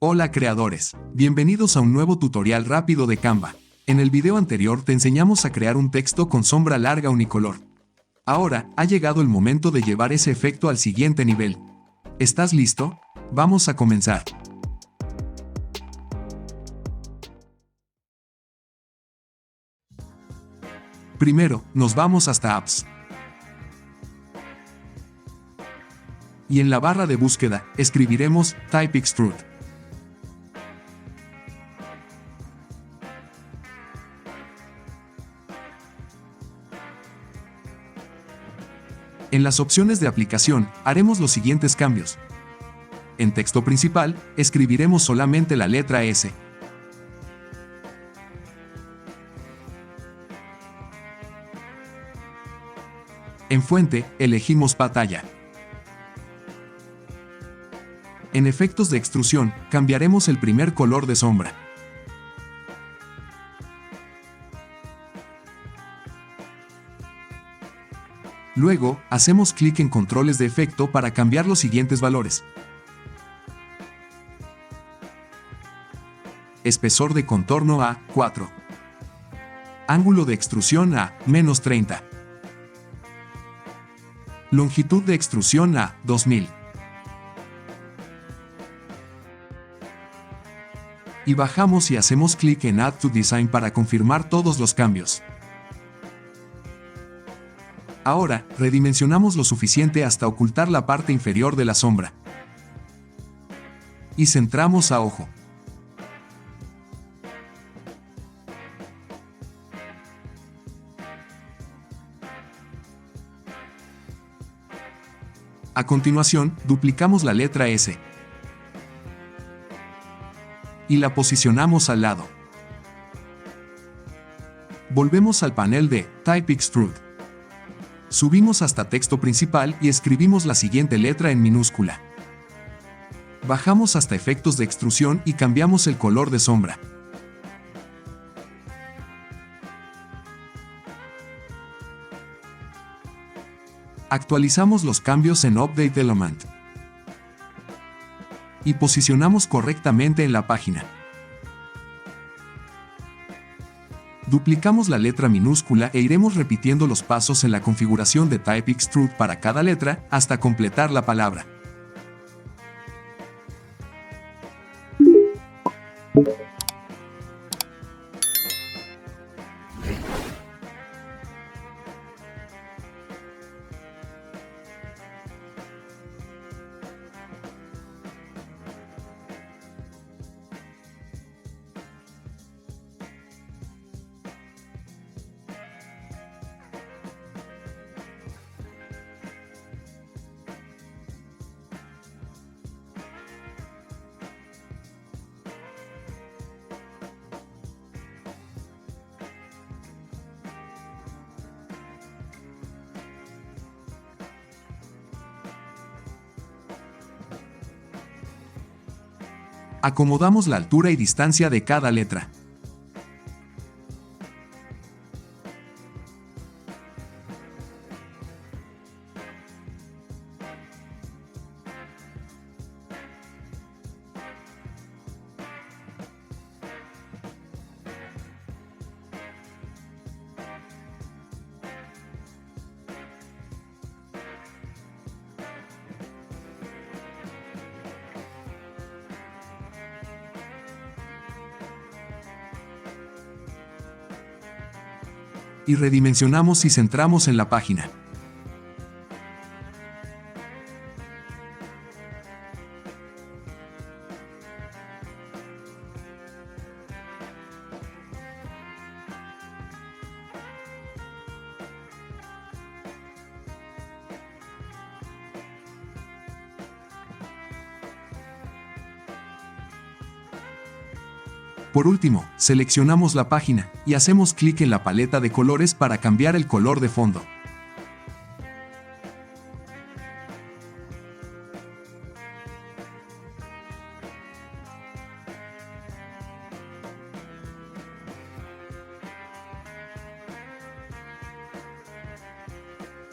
Hola creadores, bienvenidos a un nuevo tutorial rápido de Canva. En el video anterior te enseñamos a crear un texto con sombra larga unicolor. Ahora, ha llegado el momento de llevar ese efecto al siguiente nivel. ¿Estás listo? Vamos a comenzar. Primero, nos vamos hasta Apps. Y en la barra de búsqueda, escribiremos Type Extrude. En las opciones de aplicación, haremos los siguientes cambios. En texto principal, escribiremos solamente la letra S. En fuente, elegimos pantalla. En efectos de extrusión, cambiaremos el primer color de sombra. Luego, hacemos clic en controles de efecto para cambiar los siguientes valores. Espesor de contorno a 4. Ángulo de extrusión a -30. Longitud de extrusión a 2000. Y bajamos y hacemos clic en Add to Design para confirmar todos los cambios. Ahora, redimensionamos lo suficiente hasta ocultar la parte inferior de la sombra. Y centramos a ojo. A continuación, duplicamos la letra S. Y la posicionamos al lado. Volvemos al panel de Type Extrude. Subimos hasta texto principal y escribimos la siguiente letra en minúscula. Bajamos hasta efectos de extrusión y cambiamos el color de sombra. Actualizamos los cambios en Update Element. Y posicionamos correctamente en la página. Duplicamos la letra minúscula e iremos repitiendo los pasos en la configuración de Type Extrude para cada letra hasta completar la palabra. Acomodamos la altura y distancia de cada letra. Y redimensionamos y centramos en la página. Por último, seleccionamos la página y hacemos clic en la paleta de colores para cambiar el color de fondo.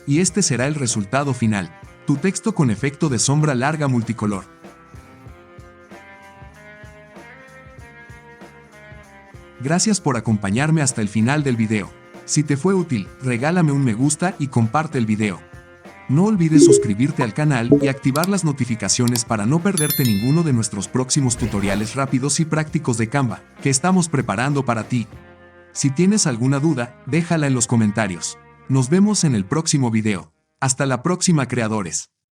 Y este será el resultado final, tu texto con efecto de sombra larga multicolor. Gracias por acompañarme hasta el final del video. Si te fue útil, regálame un me gusta y comparte el video. No olvides suscribirte al canal y activar las notificaciones para no perderte ninguno de nuestros próximos tutoriales rápidos y prácticos de Canva, que estamos preparando para ti. Si tienes alguna duda, déjala en los comentarios. Nos vemos en el próximo video. Hasta la próxima, creadores.